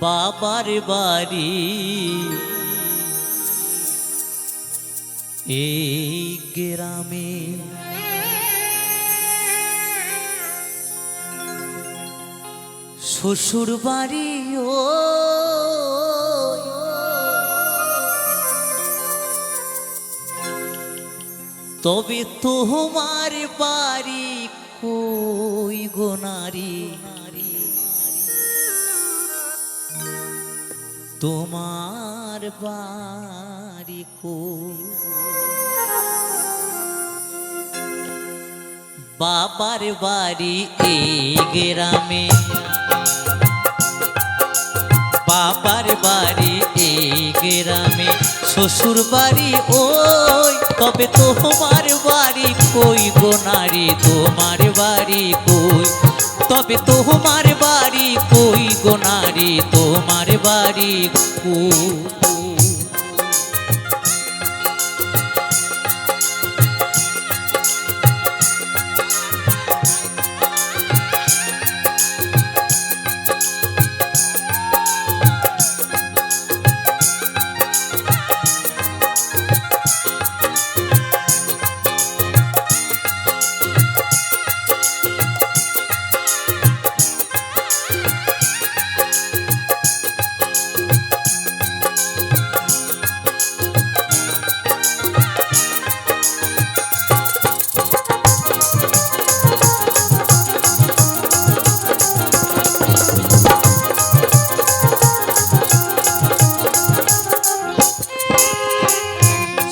বাবার বাড়ি এই গ্রামে শ্বশুর বাড়ি ও তবে তোমার বাড়ি কই গো নারী তোমার বাড়ি কই বাবার বাড়ি এই গ্রামে বাবার বাড়ি এই গ্রামে শ্বশুর বাড়ি ওই তবে তোমার বাড়ি কই গো নারী তোমার বাড়ি কই তবে তোমার বাড়ি কই গো নারী তোমার বাড়ি কই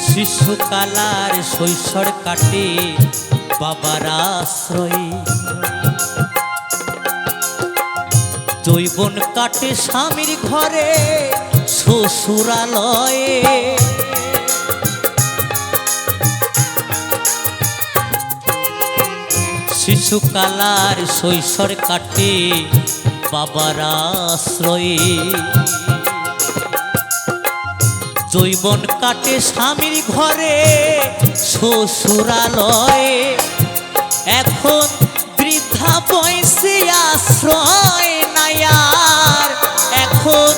শিশুকালার শৈশব কাটে বাবার আশ্রয়ে যৌবন কাটে স্বামীর ঘরে শ্বশুরালয়ে শিশুকালার শৈশব কাটে বাবার আশ্রয়ে যৌবন কাটে স্বামীর ঘরে শ্বশুরালয়ে এখন বৃদ্ধা বয়সে আশ্রয় নায়ার এখন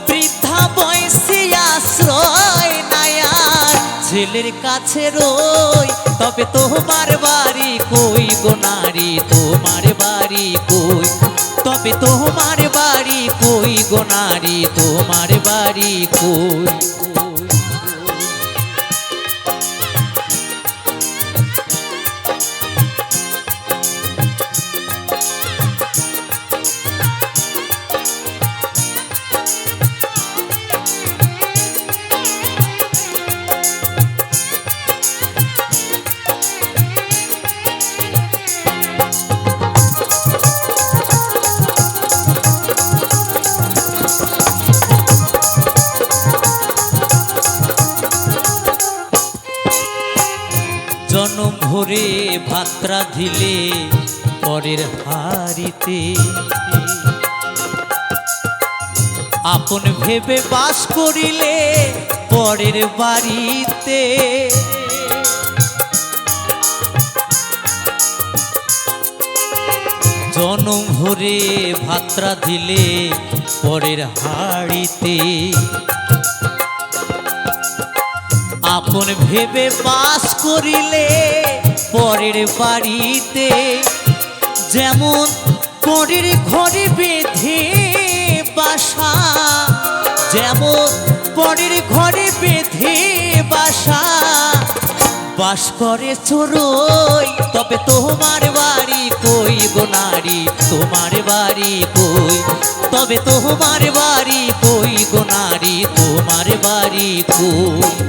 বৃদ্ধা বয়সে আশ্রয় নায়ার ছেলের কাছে রই তবে তোমার বাড়ি কই গো নারী তোমার বাড়ি কই তবে তোমার বাড়ি কই গো নারী তোমার বাড়ি কই জনম ভরে ভাত রাঁধিলে পরের হাড়িতে আপন ভেবে বাস করিলে পরের বাড়িতে জনম ভরে ভাত রাঁধিলে পরের হাড়িতে আপন ভেবে বাস করিলে পরের বাড়িতে যেমন পরের ঘরে বেঁধে বাসা যেমন পরের ঘরে বেঁধে বাসা বাস করে চোরই তবে তোমার বাড়ি কই গো নারী তোমার বাড়ি কই তবে তোমার বাড়ি কই গো নারী তোমার বাড়ি কই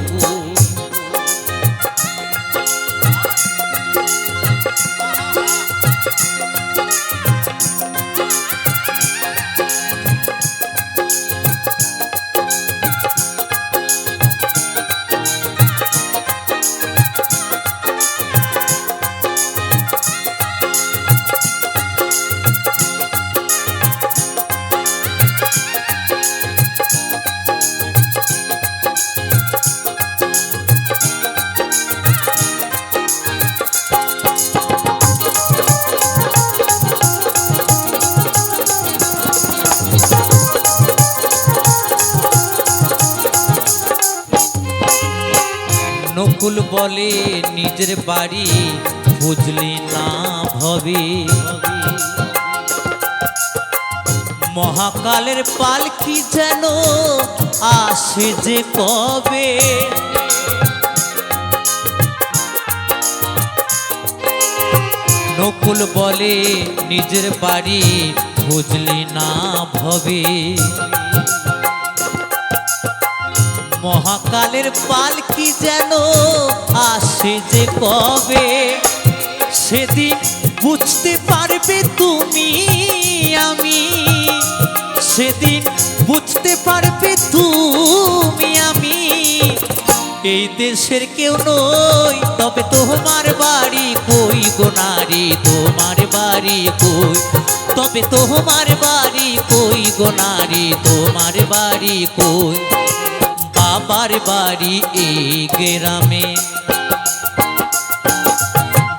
নকুল বলে নিজের বাড়ি বুঝলি না ভবে, মহাকালের পালকি যেন আসে যে কবে। নকুল বলে নিজের বাড়ি বুঝলি না ভবে, মহাকালের পালকি যেন আসে যে কবে। সেদিন বুঝতে পারবে তুমি আমি, সেদিন বুঝতে পারবে তুমি আমি, এই দেশের কেউ নই তবে তোমার বাড়ি কই গো নারী, তোমার বাড়ি কই, তবে তোমার বাড়ি কই গো নারী, তোমার বাড়ি কই। বাবার বাড়ি এই গ্রামে,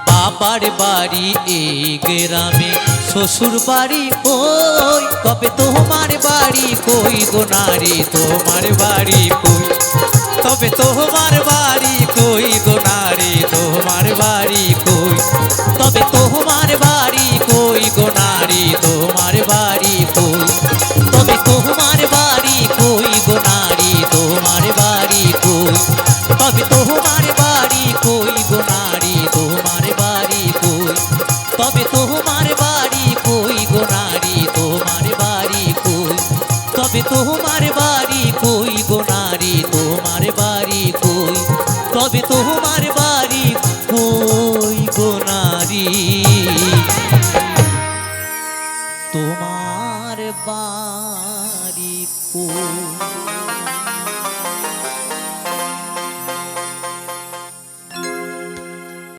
বাবার বাড়ি এই গ্রামে, শ্বশুর বাড়ি কই, তবে তোমার বাড়ি কই গো নারী, তোমার বাড়ি কই, তবে তোমার বাড়ি কই গো নারী, তোমার বাড়ি কই, তবে তোমার বাড়ি কই গো নারী, তোমার বাড়ি কই, তবে তোমার বাড়ি কই গো নারী, তোমার বাড়ি কই, তবে তোমার বাড়ি কই গো নারী, তোমার বাড়ি কই, তবে তোমার বাড়ি কই গো নারী, তোমার বাড়ি কই, তবে তোমার বাড়ি কই গো নারী, তোমার বাড়ি কই, তবে তোমার বাড়ি কই গো নারী, তোমার বাড়ি কই।